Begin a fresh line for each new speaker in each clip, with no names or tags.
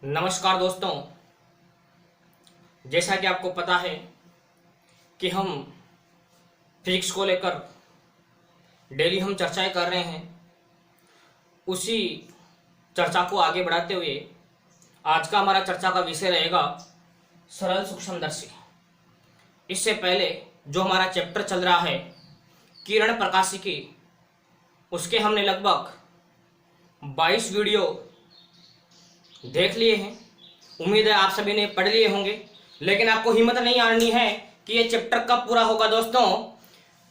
नमस्कार दोस्तों, जैसा कि आपको पता है कि हम फिजिक्स को लेकर डेली हम चर्चाएं कर रहे हैं। उसी चर्चा को आगे बढ़ाते हुए आज का हमारा चर्चा का विषय रहेगा सरल सूक्ष्मदर्शी। इससे पहले जो हमारा चैप्टर चल रहा है किरण प्रकाशिकी, उसके हमने लगभग 22 वीडियो देख लिए हैं। उम्मीद है आप सभी ने पढ़ लिए होंगे, लेकिन आपको हिम्मत नहीं आनी है कि ये चैप्टर कब पूरा होगा। दोस्तों,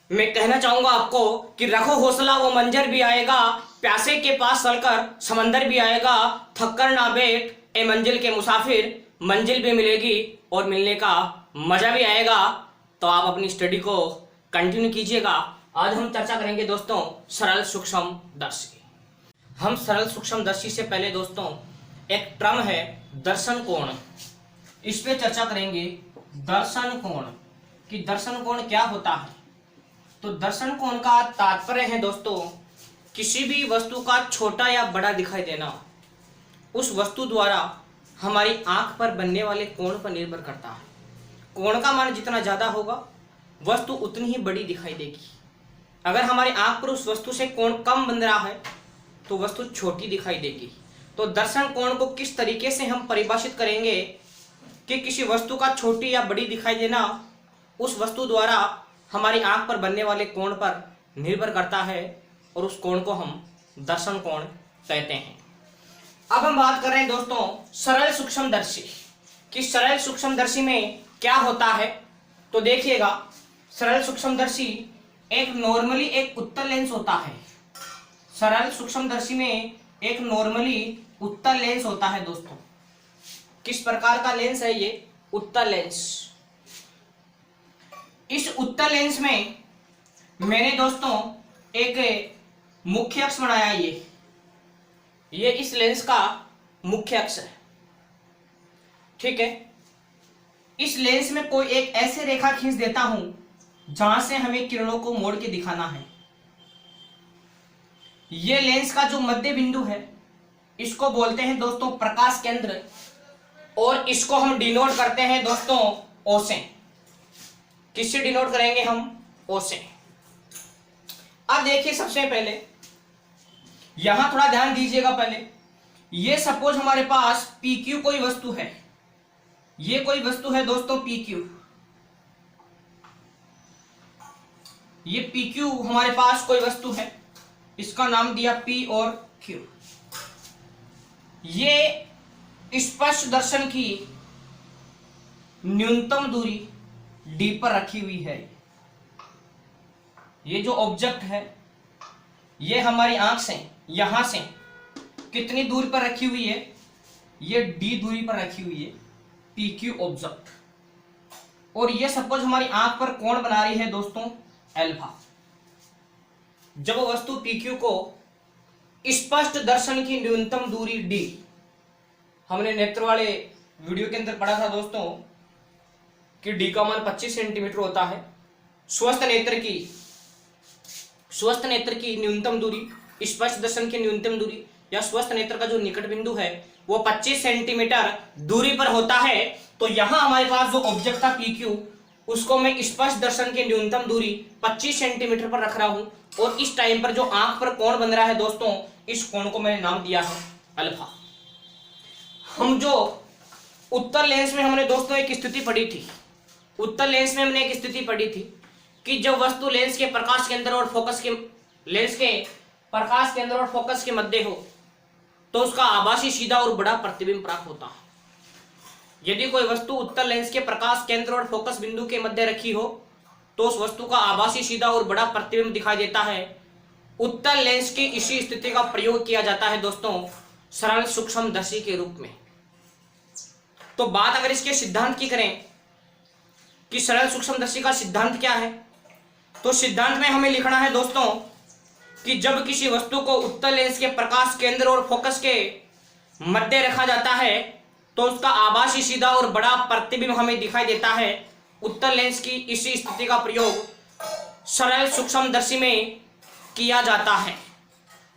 मैं कहना चाहूंगा आपको कि रखो हौसला, वो मंजर भी आएगा, प्यासे के पास चलकर समंदर भी आएगा, थक कर ना बैठ ए मंजिल के मुसाफिर, मंजिल भी मिलेगी और मिलने का मजा भी आएगा। तो आप अपनी स्टडी को कंटिन्यू कीजिएगा। आज हम चर्चा करेंगे दोस्तों सरल सूक्ष्मदर्शी। हम सरल सूक्ष्मदर्शी से पहले दोस्तों एक टर्म है दर्शन कोण, इस पे चर्चा करेंगे। दर्शन कोण कि दर्शन कोण क्या होता है। तो दर्शन कोण का तात्पर्य है दोस्तों किसी भी वस्तु का छोटा या बड़ा दिखाई देना उस वस्तु द्वारा हमारी आंख पर बनने वाले कोण पर निर्भर करता है। कोण का मान जितना ज्यादा होगा वस्तु उतनी ही बड़ी दिखाई देगी। अगर हमारी आंख पर उस वस्तु से कोण कम बन रहा है तो वस्तु छोटी दिखाई देगी। तो दर्शन कोण को किस तरीके से हम परिभाषित करेंगे कि किसी वस्तु का छोटी या बड़ी दिखाई देना उस वस्तु द्वारा हमारी आंख पर बनने वाले कोण पर निर्भर करता है और उस कोण को हम दर्शन कोण कहते हैं। अब हम बात कर रहे हैं दोस्तों सरल सूक्ष्मदर्शी कि सरल सूक्ष्मदर्शी में क्या होता है। तो देखिएगा, सरल सूक्ष्मदर्शी एक नॉर्मली एक उत्तल लेंस होता है। सरल सूक्ष्मदर्शी में एक नॉर्मली उत्तल लेंस होता है दोस्तों। किस प्रकार का लेंस है ये? उत्तल लेंस। इस उत्तल लेंस में मैंने दोस्तों एक मुख्य अक्ष बनाया। ये इस लेंस का मुख्य अक्ष है, ठीक है। इस लेंस में कोई एक ऐसे रेखा खींच देता हूं जहां से हमें किरणों को मोड़ के दिखाना है। ये लेंस का जो मध्य बिंदु है इसको बोलते हैं दोस्तों प्रकाश केंद्र, और इसको हम डिनोट करते हैं दोस्तों ओ से। किससे डिनोट करेंगे हम? ओ से। अब देखिए, सबसे पहले यहां थोड़ा ध्यान दीजिएगा। पहले ये सपोज हमारे पास PQ कोई वस्तु है। ये कोई वस्तु है दोस्तों PQ। ये PQ हमारे पास कोई वस्तु है, इसका नाम दिया P और Q। ये स्पष्ट दर्शन की न्यूनतम दूरी D पर रखी हुई है। ये जो ऑब्जेक्ट है ये हमारी आंख से यहां से कितनी दूरी पर रखी हुई है? ये D दूरी पर रखी हुई है, PQ ऑब्जेक्ट। और ये सपोज हमारी आंख पर कोण बना रही है दोस्तों अल्फा। जब वस्तु PQ को स्पष्ट दर्शन की न्यूनतम दूरी D, हमने नेत्र वाले वीडियो के अंदर पढ़ा था दोस्तों कि D का मान 25 सेंटीमीटर होता है। स्वस्थ नेत्र की न्यूनतम दूरी, स्पष्ट दर्शन की न्यूनतम दूरी या स्वस्थ नेत्र का जो निकट बिंदु है वो 25 सेंटीमीटर दूरी पर होता है। तो यहां हमारे पास जो ऑब्जेक्ट था PQ, उसको मैं स्पष्ट दर्शन की न्यूनतम दूरी 25 सेंटीमीटर पर रख रहा हूं, और इस टाइम पर जो आंख पर कोण बन रहा है दोस्तों, इस कोण को मैंने नाम दिया है अल्फा। हम जो उत्तल लेंस में हमने दोस्तों एक स्थिति पढ़ी थी, उत्तल लेंस में हमने एक स्थिति पढ़ी थी कि जब वस्तु लेंस के प्रकाश केंद्र और फोकस के मध्य हो तो उसका आभासी सीधा और बड़ा प्रतिबिंब प्राप्त होता है। यदि कोई वस्तु उत्तल लेंस के प्रकाश केंद्र और फोकस बिंदु के मध्य रखी हो तो उस वस्तु का आभासी सीधा और बड़ा प्रतिबिंब दिखाई देता है। उत्तल लेंस की इसी स्थिति का प्रयोग किया जाता है दोस्तों सरल सूक्ष्मदर्शी के रूप में। तो बात अगर इसके सिद्धांत की करें कि सरल सूक्ष्मदर्शी का सिद्धांत क्या है, तो सिद्धांत में हमें लिखना है दोस्तों कि जब किसी वस्तु को उत्तल लेंस के प्रकाश केंद्र और फोकस के मध्य रखा जाता है तो उसका आभासी सीधा और बड़ा प्रतिबिंब हमें दिखाई देता है। उत्तल लेंस की इसी स्थिति का प्रयोग सरल सूक्ष्मदर्शी में किया जाता है।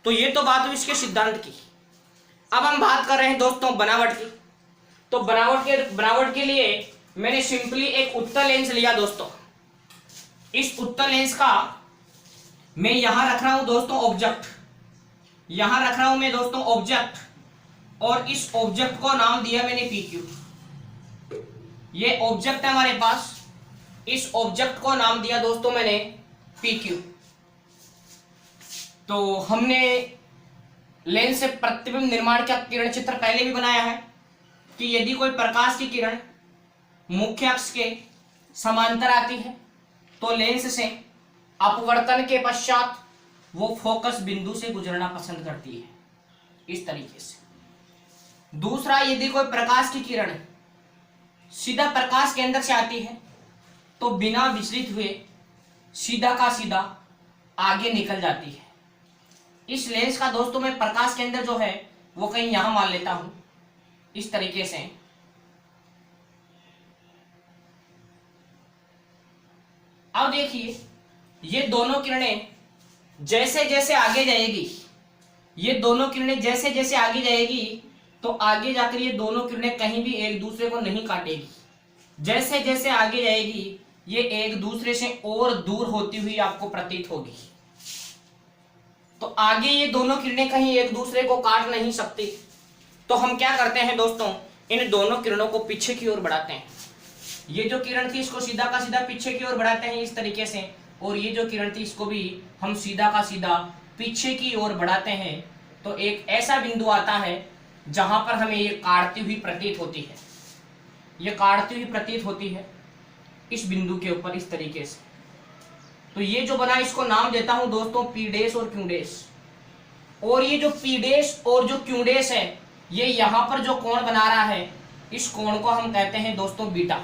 तो ये तो बात हुई इसके सिद्धांत की। अब हम बात कर रहे हैं दोस्तों बनावट की। तो बनावट के लिए मैंने सिंपली एक उत्तल लेंस लिया दोस्तों। इस उत्तल लेंस का मैं यहां रख रहा हूं दोस्तों ऑब्जेक्ट, यहां रख रहा हूं मैं दोस्तों ऑब्जेक्ट, और इस ऑब्जेक्ट को नाम दिया मैंने PQ। ये ऑब्जेक्ट है हमारे पास, इस ऑब्जेक्ट को नाम दिया दोस्तों मैंने PQ। तो हमने लेंस से प्रतिबिंब निर्माण का किरण चित्र पहले भी बनाया है कि यदि कोई प्रकाश की किरण मुख्य अक्ष के समांतर आती है तो लेंस से अपवर्तन के पश्चात वो फोकस बिंदु से गुजरना पसंद करती है, इस तरीके से। दूसरा, यदि कोई प्रकाश की किरण सीधा प्रकाश केंद्र से आती है तो बिना विचलित हुए सीधा का सीधा आगे निकल जाती है। इस लेंस का दोस्तों मैं प्रकाश केंद्र जो है वो कहीं यहां मान लेता हूं, इस तरीके से। अब देखिए, ये दोनों किरणें जैसे जैसे आगे जाएगी, ये दोनों किरणें जैसे जैसे आगे जाएगी तो आगे जाकर ये दोनों किरणें कहीं भी एक दूसरे को नहीं काटेगी। जैसे जैसे आगे जाएगी ये एक दूसरे से और दूर होती हुई आपको प्रतीत होगी। तो आगे ये दोनों किरणें कहीं एक दूसरे को काट नहीं सकती, तो हम क्या करते हैं दोस्तों, इन दोनों किरणों को पीछे की ओर बढ़ाते हैं। ये जो किरण थी इसको सीधा का सीधा पीछे की ओर बढ़ाते हैं इस तरीके से, और ये जो किरण थी इसको भी हम सीधा का सीधा पीछे की ओर बढ़ाते हैं। तो एक ऐसा बिंदु आता है जहां पर हमें ये काटती हुई प्रतीत होती है, ये काटती हुई प्रतीत होती है इस बिंदु के ऊपर, इस तरीके से। तो ये जो बना इसको नाम देता हूं दोस्तों P डैश और Q डैश। और ये जो P डैश और जो Q डैश है, ये यहां पर जो कोण बना रहा है इस कोण को हम कहते हैं दोस्तों बीटा।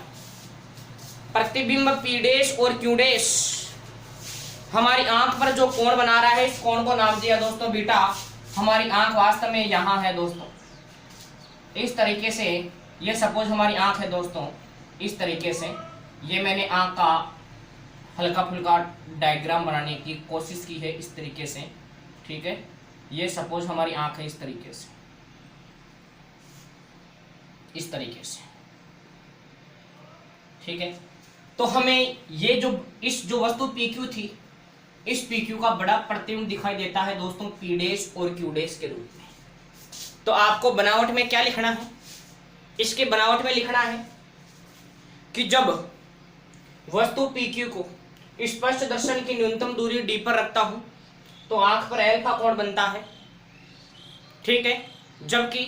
प्रतिबिंब P डैश और Q डैश हमारी आंख पर जो कोण बना रहा है इस कोण को नाम दिया दोस्तों बीटा। हमारी आंख वास्तव में यहां है दोस्तों, इस तरीके से। ये सपोज हमारी आंख है दोस्तों, इस तरीके से। ये मैंने आंख का हल्का फुल्का डायग्राम बनाने की कोशिश की है इस तरीके से, ठीक है। ये सपोज हमारी आंख है इस तरीके से, इस तरीके से, ठीक है। तो हमें ये जो वस्तु PQ थी, इस PQ का बड़ा प्रतिबिंब दिखाई देता है दोस्तों P डैश और Q डैश के रूप में। तो आपको बनावट में क्या लिखना है, इसके बनावट में लिखना है कि जब वस्तु PQ को स्पष्ट दर्शन की न्यूनतम दूरी d पर रखता हूं तो आंख पर अल्फा कोण बनता है, ठीक है। जबकि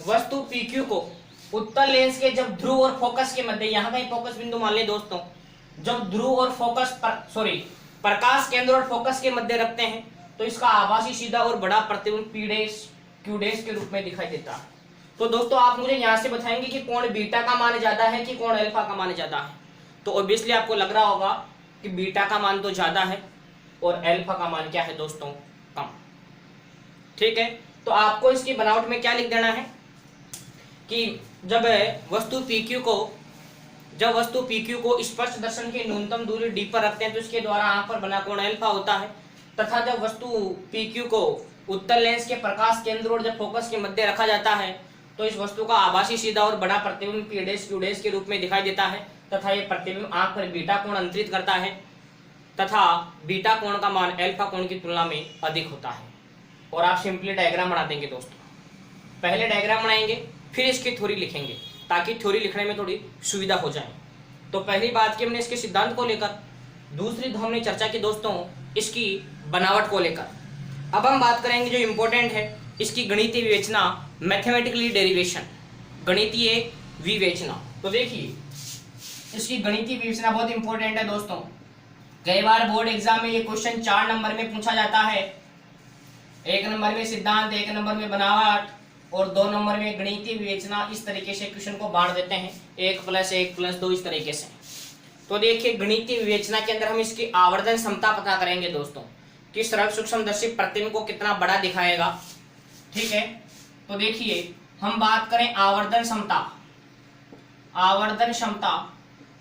वस्तु PQ को उत्तल लेंस के जब ध्रुव और फोकस के मध्य, यहां कहीं फोकस बिंदु मान ले दोस्तों, जब ध्रुव और प्रकाश केंद्र और फोकस के मध्य रखते हैं तो इसका आभासी सीधा और बड़ा प्रतिबिंब P डैश Q डैश के रूप में दिखाई देता है। तो दोस्तों आप मुझे यहां से बताएंगे कि कोण बीटा का मान ज्यादा है कि कोण अल्फा का मान ज्यादा है। तो ऑब्वियसली आपको लग रहा होगा कि बीटा का मान तो ज्यादा है और अल्फा का मान क्या है दोस्तों, कम, ठीक है। तो आपको इसकी बनावट में क्या लिख देना है कि जब वस्तु PQ को स्पष्ट दर्शन की न्यूनतम दूरी d पर रखते हैं तो इसके द्वारा आंख पर बना कोण अल्फा होता है। तथा जब वस्तु PQ को उत्तल लेंस के प्रकाश केंद्र और जब फोकस के मध्य रखा जाता है तो इस वस्तु का आभासी सीधा और बड़ा प्रतिबिंब P डैश Q डैश के रूप में दिखाई देता है। तथा ये प्रतिबिंब आंख पर बीटा कोण अंतरित करता है तथा बीटा कोण का मान अल्फा कोण की तुलना में अधिक होता है। और आप सिंपली डायग्राम बना देंगे दोस्तों, पहले डायग्राम बनाएंगे फिर इसकी थ्योरी लिखेंगे ताकि थ्योरी लिखने में थोड़ी सुविधा हो जाए। तो पहली बात की हमने इसके सिद्धांत को लेकर, दूसरी हमने चर्चा की दोस्तों इसकी बनावट को लेकर। अब हम बात करेंगे जो इम्पोर्टेंट है इसकी गणितीय विवेचना, मैथमेटिकली डेरिवेशन, गणितीय विवेचना। तो देखिए इसकी गणितीय विवेचना बहुत इंपॉर्टेंट है दोस्तों। कई बार बोर्ड एग्जाम में ये क्वेश्चन 4 नंबर में पूछा जाता है, 1 नंबर में सिद्धांत, 1 नंबर में बनावट और 2 नंबर में गणितीय विवेचना। इस तरीके से क्वेश्चन को बांट देते हैं 1 + 1 + 2 इस तरीके से। तो देखिए गणितीय विवेचना के अंदर हम इसकी आवर्धन क्षमता पता करेंगे दोस्तों कि सरल सूक्ष्मदर्शी प्रतिबिंब को कितना बड़ा दिखाएगा, ठीक है। तो देखिए हम बात करें आवर्धन क्षमता,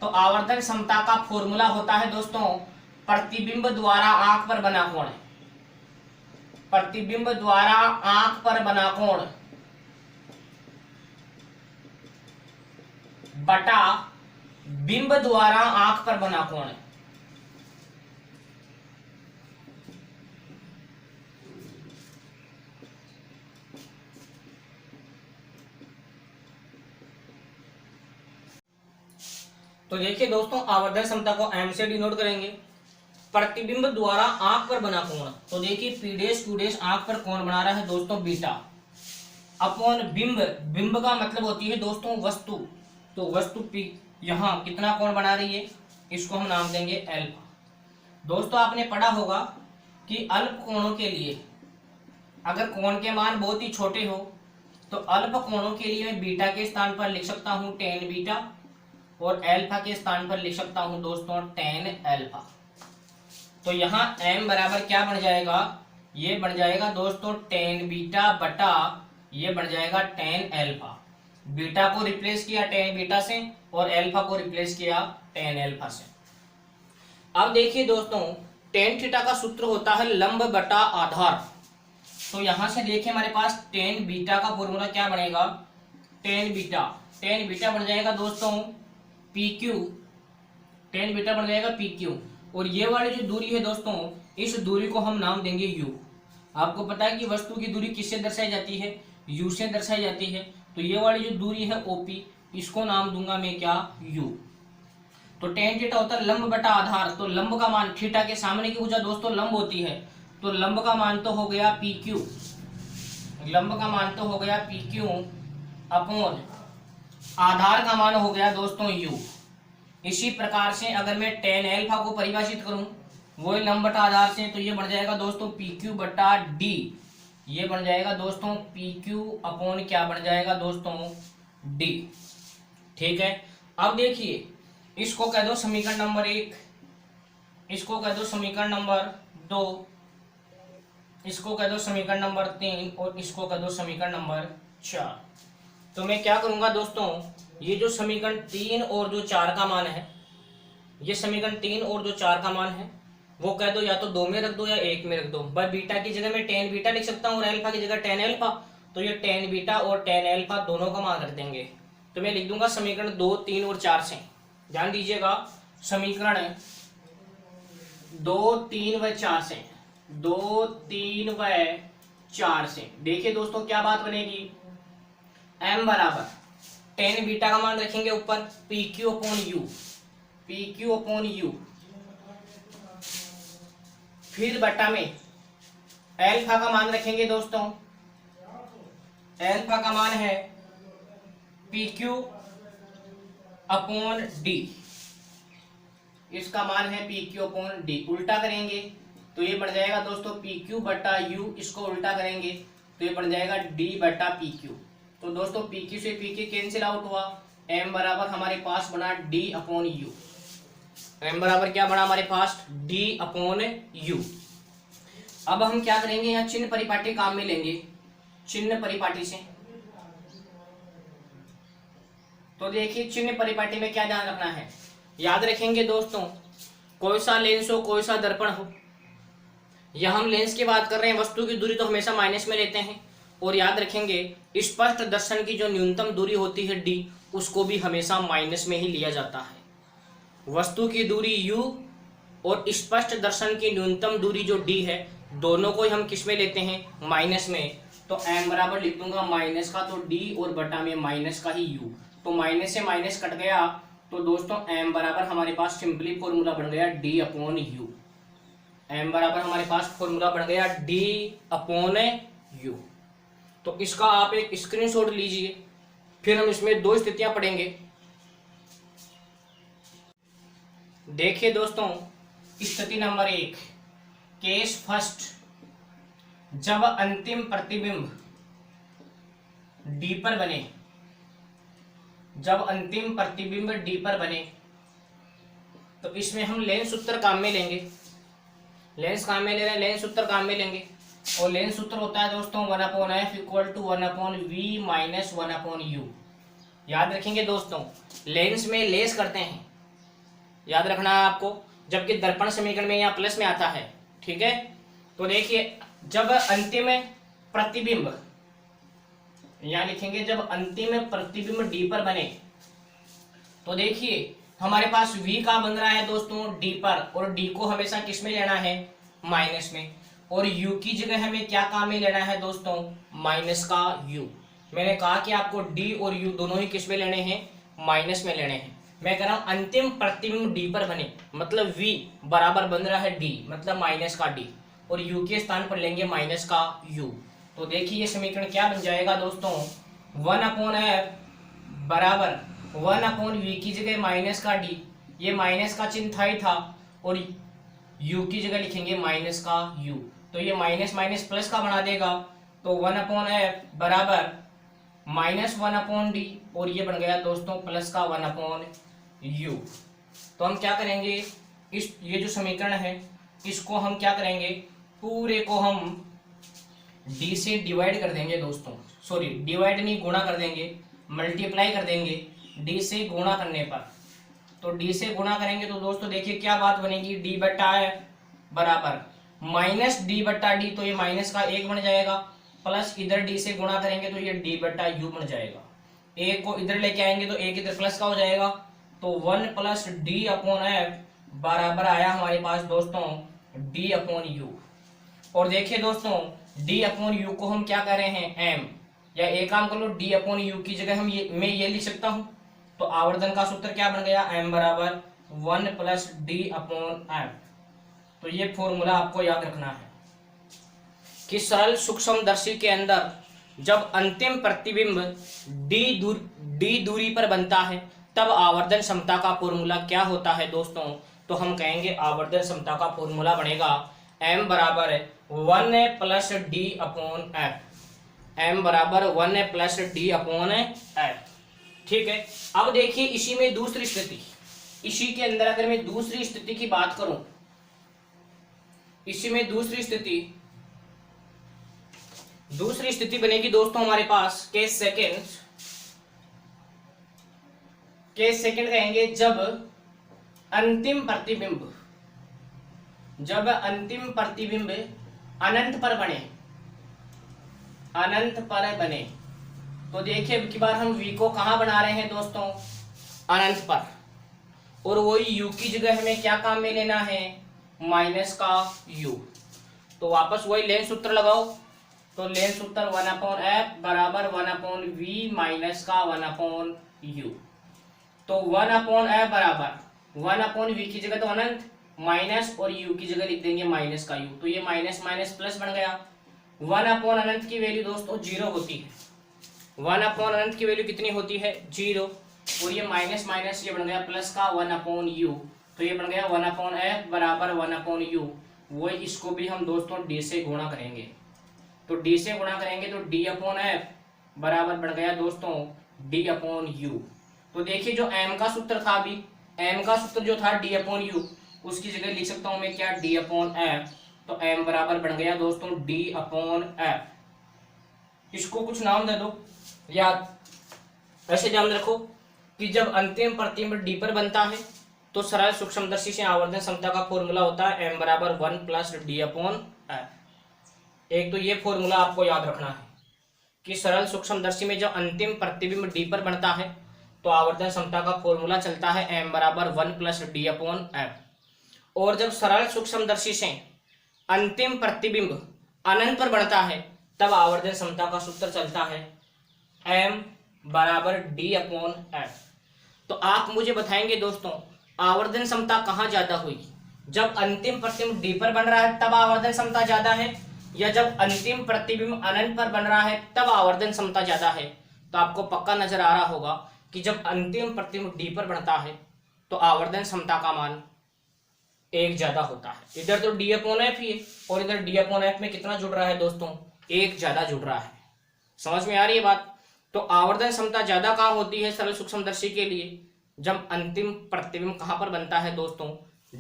तो आवर्धन क्षमता का फॉर्मूला होता है दोस्तों प्रतिबिंब द्वारा आंख पर बना कोण, प्रतिबिंब द्वारा आंख पर बना कोण बटा बिंब द्वारा आंख पर बना कोण। तो देखिए दोस्तों, आवर्धन क्षमता को एम से डिनोट करेंगे। प्रतिबिंब द्वारा आंख पर बना कोण, तो देखिए पी डैश क्यू डैश आंख पर कोण बना रहा है दोस्तों बीटा, अपॉन बिंब, बिंब का मतलब होती है दोस्तों वस्तु, तो वस्तु पी यहाँ कितना कोण बना रही है, इसको हम नाम देंगे एल्फा। दोस्तों आपने पढ़ा होगा कि अल्प कोणों के लिए अगर कोण के मान बहुत ही छोटे हो तो अल्प कोणों के लिए मैं बीटा के स्थान पर लिख सकता हूँ टेन बीटा और एल्फा के स्थान पर लिख सकता हूँ दोस्तों टेन एल्फा। तो यहाँ m बराबर क्या बन जाएगा, ये बन जाएगा दोस्तों टेन बीटा बटा ये बन जाएगा टेन एल्फा। बीटा को रिप्लेस किया टेन बीटा से और एल्फा को रिप्लेस किया टेन एल्फा से। अब देखिए दोस्तों, टेन थीटा का सूत्र होता है लंब बटा आधार। तो यहां से देखिए हमारे पास टेन बीटा का फॉर्मूला क्या बनेगा, टेन बीटा बन जाएगा दोस्तों पी क्यू, टेन बीटा बन जाएगा पी क्यू। और ये वाली जो दूरी है दोस्तों, इस दूरी को हम नाम देंगे u। आपको पता है कि वस्तु की दूरी किससे दर्शाई जाती है, u से दर्शाई जाती है। तो ये वाली जो दूरी है OP, इसको नाम दूंगा मैं क्या, u। तो टेन थीटा होता है लंब बटा आधार, तो लंब का मान थीटा के सामने की भुजा दोस्तों लंब होती है, तो लंब का मान तो हो गया PQ, लंब का मान तो हो गया PQ अपॉन आधार का मान हो गया दोस्तों u। इसी प्रकार से अगर मैं टेन एल्फा को परिभाषित करूं वो लंब बटा आधार से, तो ये बन जाएगा दोस्तों PQ बटा D, ये बन जाएगा दोस्तों PQ अपॉन क्या बन जाएगा दोस्तों D। ठीक है, अब देखिए इसको कह दो समीकरण नंबर 1, इसको कह दो समीकरण नंबर 2, इसको कह दो समीकरण नंबर 3 और इसको कह दो समीकरण नंबर 4। तो मैं क्या करूंगा दोस्तों, ये जो समीकरण 3 और जो 4 का मान है, ये समीकरण 3 और जो 4 का मान है वो कह दो या तो 2 में रख दो या 1 में रख दो। भाई बीटा की जगह मैं टेन बीटा लिख सकता हूँ और एल्फा की जगह टेन एल्फा, तो ये टेन बीटा और टेन एल्फा दोनों का मान रख देंगे। तो मैं लिख दूंगा समीकरण 2, 3 और 4 से। ध्यान दीजिएगा, समीकरण 2, 3 व 4 से, 2, 3 व 4 से देखिए दोस्तों क्या बात बनेगी, m बराबर टेन बीटा का मान रखेंगे ऊपर PQ upon U, PQ upon U, फिर बटा में एल्फा का मान रखेंगे दोस्तों, एल्फा का मान है PQ अपॉन D, इसका मान है PQ अपॉन D। उल्टा करेंगे तो ये बन जाएगा दोस्तों PQ बटा U, इसको उल्टा करेंगे तो ये बन जाएगा D बटा PQ। तो दोस्तों PQ से PQ कैंसिल आउट हुआ, m बराबर हमारे पास बना D अपॉन U, m बराबर क्या बना हमारे पास D अपॉन U। अब हम क्या करेंगे, यहाँ चिन्ह परिपाटी काम में लेंगे, चिन्ह परिपाटी से। तो देखिए चिन्ह परिपाटी में क्या ध्यान रखना है, याद रखेंगे दोस्तों कोई सा लेंस हो कोई सा दर्पण हो, या हम लेंस की बात कर रहे हैं, वस्तु की दूरी तो हमेशा माइनस में लेते हैं। और याद रखेंगे स्पष्ट दर्शन की जो न्यूनतम दूरी होती है d, उसको भी हमेशा माइनस में ही लिया जाता है। वस्तु की दूरी u और स्पष्ट दर्शन की न्यूनतम दूरी जो d है, दोनों को ही हम किस में लेते हैं, माइनस में। तो m बराबर लिख दूंगा माइनस का तो d और बटा में माइनस का ही u, तो माइनस से माइनस कट गया, तो दोस्तों m बराबर हमारे पास सिंपली फॉर्मूला बन गया d अपॉन u, m बराबर हमारे पास फॉर्मूला बन गया d अपॉन u। तो इसका आप एक स्क्रीनशॉट लीजिए, फिर हम इसमें दो स्थितियां पढ़ेंगे। देखिए दोस्तों स्थिति नंबर 1, केस फर्स्ट, जब अंतिम प्रतिबिंब D पर बने, जब अंतिम प्रतिबिंब D पर बने, तो इसमें हम लेंस सूत्र काम में लेंगे, लेंस काम में ले रहे हैं, लेंस सूत्र काम में लेंगे। और लेंस सूत्र होता है दोस्तों 1/f equal to 1/v minus 1/u। याद रखेंगे दोस्तों, लेंस में लेस करते हैं, याद रखना है आपको, जबकि दर्पण समीकरण में यहाँ प्लस में आता है। ठीक है, तो देखिए जब अंतिम प्रतिबिंब, यहाँ लिखेंगे जब अंतिम प्रतिबिंब D पर बने, तो देखिए हमारे पास v का बन रहा है दोस्तों d पर, और d को हमेशा किस में लेना है, माइनस में, और u की जगह हमें क्या काम में लेना है दोस्तों, माइनस का u। मैंने कहा कि आपको d और u दोनों ही किस में लेने हैं, माइनस में लेने हैं। मैं कह रहा हूं अंतिम प्रतिबिंब d पर बने, मतलब v बराबर बन रहा है d मतलब माइनस का d, और u के स्थान पर लेंगे माइनस का u। तो देखिए ये समीकरण क्या बन जाएगा दोस्तों, 1/f बराबर 1/v की जगह माइनस का d, ये माइनस का चिन्ह था ही था, और u की जगह लिखेंगे माइनस का u, तो ये माइनस माइनस प्लस का बना देगा। तो 1/f बराबर -1/d, और ये बन गया दोस्तों प्लस का 1/u। तो हम क्या करेंगे, इस ये जो समीकरण है इसको हम क्या करेंगे, पूरे को हम d से डिवाइड कर देंगे दोस्तों, सॉरी डिवाइड नहीं गुणा कर देंगे, मल्टीप्लाई कर देंगे d से गुणा करने पर। तो d से गुणा करेंगे तो दोस्तों देखिए क्या बात बनेगी, d बटा बराबर माइनस d बटा डी, तो ये माइनस का 1 बन जाएगा, प्लस इधर d से गुणा करेंगे तो ये d बटा यू बन जाएगा। एक को इधर लेके आएंगे तो एक इधर प्लस का हो जाएगा, तो 1 प्लस d अपॉन एफ बराबर आया हमारे पास दोस्तों d अपॉन यू। और देखिए दोस्तों d अपॉन यू को हम क्या कर रहे हैं, m, या एक काम कर लो d अपॉन यू की जगह मैं ये लिख सकता हूं, तो आवर्धन का सूत्र क्या बन गया, m बराबर 1 प्लस d अपॉन एफ। तो ये फॉर्मूला आपको याद रखना है कि सरल सूक्ष्मदर्शी के अंदर जब अंतिम प्रतिबिंब d दूरी पर बनता है तब आवर्धन क्षमता का फॉर्मूला क्या होता है दोस्तों, तो हम कहेंगे आवर्धन क्षमता का फॉर्मूला बनेगा m बराबर 1 plus d upon F, m बराबर 1 प्लस d अपॉन एफ। ठीक है, अब देखिए इसी में दूसरी स्थिति, इसी के अंदर अगर मैं दूसरी स्थिति की बात करूं, इसी में दूसरी स्थिति बनेगी दोस्तों हमारे पास केस सेकंड कहेंगे, जब अंतिम प्रतिबिंब अनंत पर बने, तो देखिए अब की बार हम v को कहां बना रहे हैं दोस्तों, अनंत पर, और वही u की जगह हमें क्या काम में लेना है, माइनस का u। तो वापस वही लेन सूत्र लगाओ, तो लेन सूत्र 1/f बराबर 1/v माइनस का 1/u। तो 1/f बराबर 1/v की जगह तो अनंत, माइनस और u की जगह लिख देंगे माइनस का u, तो ये माइनस माइनस प्लस बन गया। 1/अनंत की वैल्यू दोस्तों 0 होती है, 1/अनंत की वैल्यू कितनी होती है, 0, और ये माइनस माइनस ये बन गया प्लस का 1/u, तो ये बन गया 1/f बराबर 1/u। वो इसको भी हम दोस्तों d से गुणा करेंगे, तो d से गुणा करेंगे तो d/f बराबर बन गया दोस्तों d/u। तो देखिए जो m का सूत्र था, अभी m का सूत्र जो था d/u, उसकी जगह लिख सकता हूं मैं क्या, d/f, तो m बराबर बन गया दोस्तों d/f। इसको कुछ नाम दे दो, या ऐसे ध्यान रखो कि जब अंतिम प्रतिबिंब d पर बनता है तो सरल सूक्ष्मदर्शी से आवर्धन क्षमता का फॉर्मूला होता है m बराबर 1 प्लस d/f। एक तो ये फॉर्मूला आपको याद रखना है कि सरल सूक्ष्मदर्शी में जब अंतिम प्रतिबिंब d पर बनता है तो आवर्धन क्षमता का फॉर्मूला चलता है m बराबर 1 प्लस d/f। और जब सरल सूक्ष्मदर्शी से अंतिम प्रतिबिंब अनंत पर बनता है तब आवर्धन क्षमता का सूत्र चलता है m बराबर d/f। तो आप मुझे बताएंगे दोस्तों आवर्धन क्षमता कहाँ ज्यादा हुई, जब अंतिम प्रतिबिंब d पर बन रहा है तब आवर्धन क्षमता ज्यादा है, या जब अंतिम प्रतिबिंब अनंत पर बन रहा है तब आवर्धन क्षमता ज्यादा है। तो आपको पक्का नजर आ रहा होगा कि जब अंतिम प्रतिबिंब d पर बनता है तो आवर्धन क्षमता का मान 1 ज्यादा होता है। इधर तो d/f ही है और इधर d/f में कितना जुड़ रहा है दोस्तों, 1 ज्यादा जुड़ रहा है। समझ में आ रही है बात। तो आवर्धन क्षमता ज्यादा कहाँ होती है सरल सूक्ष्मदर्शी के लिए, जब अंतिम प्रतिबिंब कहां पर बनता है दोस्तों,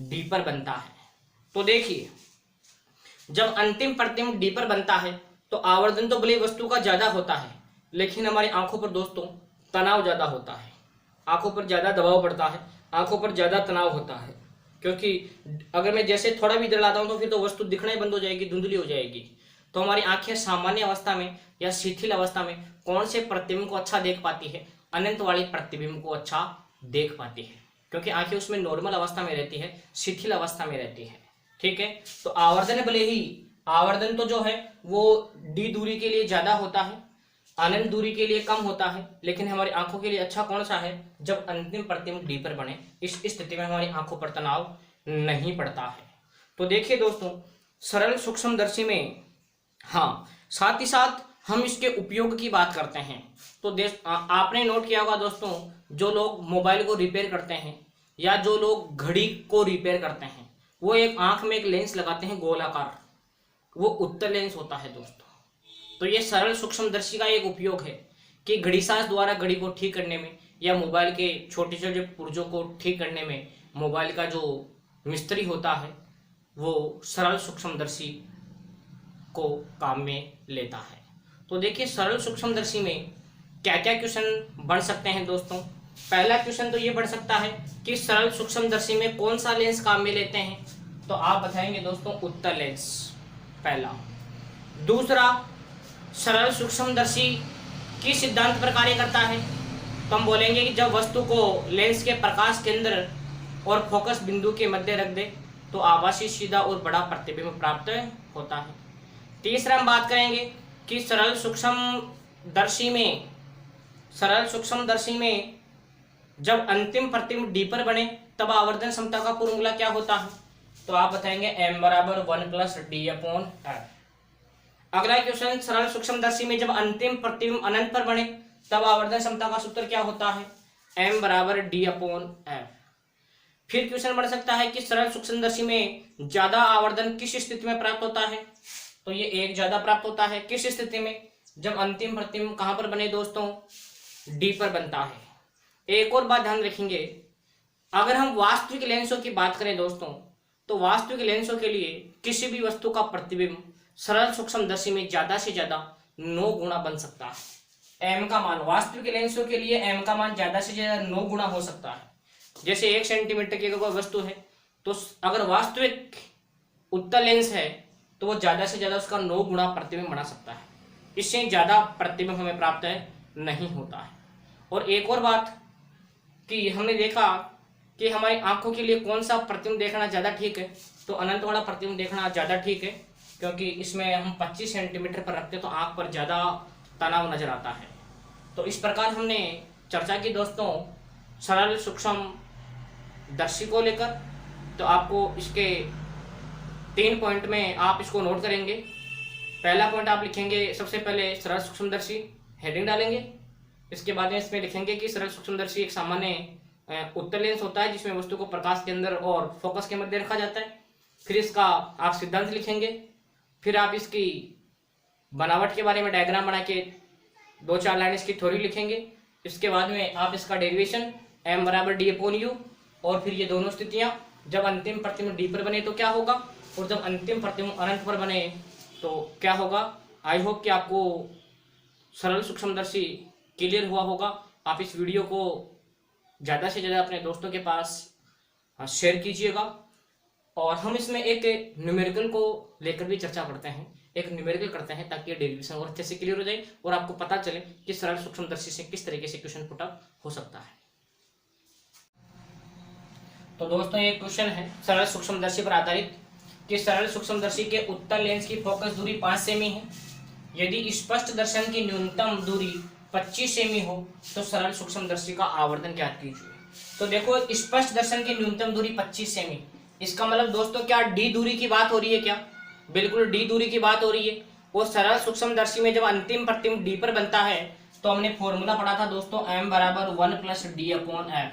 d पर बनता है। तो देखिए जब अंतिम प्रतिबिंब d पर बनता है तो आवर्धन तो भले वस्तु का ज्यादा होता है, लेकिन हमारी आंखों पर दोस्तों तनाव ज्यादा होता है, आंखों पर ज्यादा दबाव पड़ता है, आंखों पर ज्यादा तनाव होता है, क्योंकि अगर मैं जैसे थोड़ा भी इधर लाता हूं तो फिर तो वस्तु दिखना ही बंद हो जाएगी, धुंधली हो जाएगी। तो हमारी आंखें सामान्य अवस्था में या शिथिल अवस्था में कौन से प्रतिबिंब को अच्छा देख पाती है, अनंत वाली प्रतिबिंब को अच्छा देख पाती है, क्योंकि आंखें उसमें नॉर्मल अवस्था में रहती है, शिथिल अवस्था में रहती है। ठीक है, तो आवर्धन भले ही आवर्धन तो जो है वो डी दूरी के लिए ज्यादा होता है, अनंत दूरी के लिए कम होता है, लेकिन हमारी आंखों के लिए अच्छा कौन सा है, जब अंतिम प्रतिबिंब डी पर बने, इस स्थिति में हमारी आंखों पर तनाव नहीं पड़ता है। तो देखिए दोस्तों, सरल सूक्ष्मदर्शी में हाँ, साथ ही साथ हम इसके उपयोग की बात करते हैं। तो आपने नोट किया होगा दोस्तों, जो लोग मोबाइल को रिपेयर करते हैं या जो लोग घड़ी को रिपेयर करते हैं, वो एक आंख में एक लेंस लगाते हैं गोलाकार, वो उत्तल लेंस होता है दोस्तों। तो ये सरल सूक्ष्मदर्शी का एक उपयोग है कि घड़ीसाज द्वारा घड़ी को ठीक करने में या मोबाइल के छोटे छोटे पुर्जों को ठीक करने में मोबाइल का जो मिस्त्री होता है वो सरल सूक्ष्मदर्शी को काम में लेता है। तो देखिए, सरल सूक्ष्मदर्शी में क्या क्या क्वेश्चन बन सकते हैं दोस्तों। पहला क्वेश्चन तो ये बन सकता है कि सरल सूक्ष्मदर्शी में कौन सा लेंस काम में लेते हैं, तो आप बताएंगे दोस्तों उत्तल लेंस पहला। दूसरा, सरल सूक्ष्मदर्शी किस सिद्धांत पर कार्य करता है, तो हम बोलेंगे कि जब वस्तु को लेंस के प्रकाश केंद्र और फोकस बिंदु के मध्य रख दे तो आभासी सीधा और बड़ा प्रतिबिंब प्राप्त होता है। तीसरा, हम बात करेंगे कि सरल सूक्ष्मदर्शी में जब अंतिम प्रतिबिंब डी पर बने तब आवर्धन क्षमता का फॉर्मूला क्या होता है, तो आप बताएंगे m बराबर 1 + d/f। अगला क्वेश्चन, सरल सूक्ष्मदर्शी में जब अंतिम प्रतिबिंब अनंत पर बने तब आवर्धन क्षमता का सूत्र क्या होता है, m बराबर d/f। फिर क्वेश्चन बन सकता है कि सरल सूक्ष्मदर्शी में ज्यादा आवर्धन किस स्थिति में प्राप्त होता है, तो ये एक ज्यादा प्राप्त होता है किस स्थिति में, जब अंतिम प्रतिबिंब कहां पर बने दोस्तों, डी पर बनता है। एक और बात ध्यान रखेंगे, अगर हम वास्तविक लेंसों की बात करें दोस्तों, तो वास्तविक लेंसों के लिए किसी भी वस्तु का प्रतिबिंब सरल सूक्ष्मदर्शी में ज्यादा से ज्यादा 9 गुना बन सकता है। एम का मान वास्तविक लेंसों के लिए एम का मान ज्यादा से ज्यादा 9 गुना हो सकता है। जैसे 1 सेंटीमीटर की अगर कोई वस्तु है तो अगर वास्तविक उत्तल लेंस है तो वो ज्यादा से ज्यादा उसका 9 गुना प्रतिबिंब बना सकता है, इससे ज्यादा प्रतिबिंब हमें प्राप्त नहीं होता है। और एक और बात कि हमने देखा कि हमारी आंखों के लिए कौन सा प्रतिबिंब देखना ज़्यादा ठीक है, तो अनंत वाला प्रतिबिंब देखना ज़्यादा ठीक है, क्योंकि इसमें हम 25 सेंटीमीटर पर रखते तो आंख पर ज़्यादा तनाव नजर आता है। तो इस प्रकार हमने चर्चा की दोस्तों सरल सूक्ष्मदर्शी को लेकर। तो आपको इसके 3 पॉइंट में आप इसको नोट करेंगे। पहला पॉइंट आप लिखेंगे, सबसे पहले सरल सूक्ष्मदर्शी हेडिंग डालेंगे, इसके बाद में इसमें लिखेंगे कि सरल सूक्ष्मदर्शी एक सामान्य उत्तल लेंस होता है जिसमें वस्तु को प्रकाश के अंदर और फोकस के मध्य रखा जाता है। फिर इसका आप सिद्धांत लिखेंगे, फिर आप इसकी बनावट के बारे में डायग्राम बना के 2-4 लाइन इसकी थ्योरी लिखेंगे। इसके बाद में आप इसका डेरिवेशन m बराबर d/u, और फिर ये दोनों स्थितियां जब अंतिम प्रतिबिंब डी पर बने तो क्या होगा, और जब अंतिम प्रतिबिंब अनंत पर बने तो क्या होगा। आई होप कि आपको सरल सूक्ष्मदर्शी क्लियर हुआ होगा। आप इस वीडियो को ज़्यादा से ज़्यादा अपने दोस्तों के पास शेयर कीजिएगा, और हम इसमें एक न्यूमेरिकल को लेकर भी चर्चा करते हैं, एक न्यूमेरिकल करते हैं ताकि डेरिवेशन और अच्छे से क्लियर हो जाए और आपको पता चले कि सरल सूक्ष्मदर्शी से किस तरीके से क्वेश्चन पुट अप हो सकता है। तो दोस्तों ये क्वेश्चन है सरल सूक्ष्मदर्शी पर आधारित कि सरल सूक्ष्मदर्शी के उत्तल लेंस की फोकस दूरी 5 सेमी है। यदि स्पष्ट दर्शन की न्यूनतम दूरी 25 सेमी हो तो सरल सूक्ष्मदर्शी का आवर्धन ज्ञात कीजिए। तो देखो, स्पष्ट दर्शन की न्यूनतम दूरी 25 सेमी, इसका मतलब दोस्तों क्या डी दूरी की बात हो रही है क्या, बिल्कुल डी दूरी की बात हो रही है। और सरल सूक्ष्मदर्शी में जब अंतिम प्रतिबिंब डी पर बनता है तो हमने फॉर्मूला पढ़ा था दोस्तों m बराबर 1 + d/f।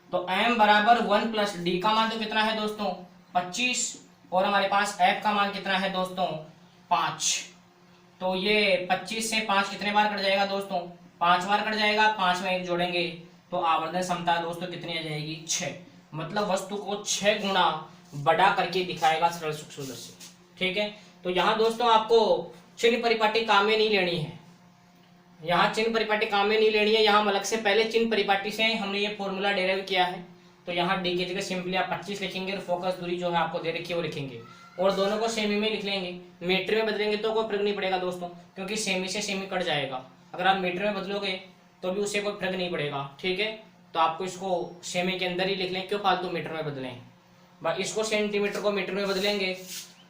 तो m बराबर 1 + d का मान तो कितना है दोस्तों 25, और हमारे पास f का मान कितना है दोस्तों 5। तो ये 25 से 5 कितने बार कट जाएगा दोस्तों, 5 बार कट जाएगा। 5 में 1 जोड़ेंगे तो आवर्धन क्षमता दोस्तों कितनी आ जाएगी 6, मतलब वस्तु को 6 गुना बड़ा करके दिखाएगा सरल सूक्ष्मदर्शी। ठीक है, तो यहाँ दोस्तों आपको चिन्ह परिपाटी काम में नहीं लेनी है, यहाँ चिन्ह परिपाटी काम में नहीं लेनी है। यहाँ अलग से पहले चिन्ह परिपाटी से हमने ये फॉर्मूला डेराइव किया है। तो यहाँ डी की जगह सिंपली आप 25 लिखेंगे और फोकस दूरी जो है आपको दे रखी है वो लिखेंगे, और दोनों को सेमी में लिख लेंगे। मीटर में बदलेंगे तो कोई फर्क नहीं पड़ेगा दोस्तों, क्योंकि सेमी से सेमी कट जाएगा। अगर आप मीटर में बदलोगे तो भी उससे कोई फर्क नहीं पड़ेगा। ठीक है, तो आपको इसको सेमी के अंदर ही लिख लें, क्यों फालतू मीटर में बदलें। भाई इसको सेंटीमीटर को मीटर में बदलेंगे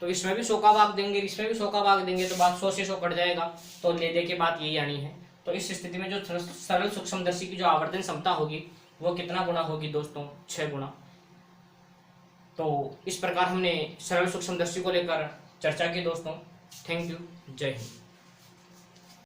तो इसमें भी 100 का भाग देंगे, इसमें भी 100 का भाग देंगे, तो बात 100 से 100 कट जाएगा। तो ले दे के बात यही आनी है। तो इस स्थिति में जो सरल सूक्ष्मदर्शी की जो आवर्धन क्षमता होगी वो कितना गुना होगी दोस्तों, 6 गुना। तो इस प्रकार हमने सरल सूक्ष्मदर्शी को लेकर चर्चा की दोस्तों। थैंक यू, जय हिंद।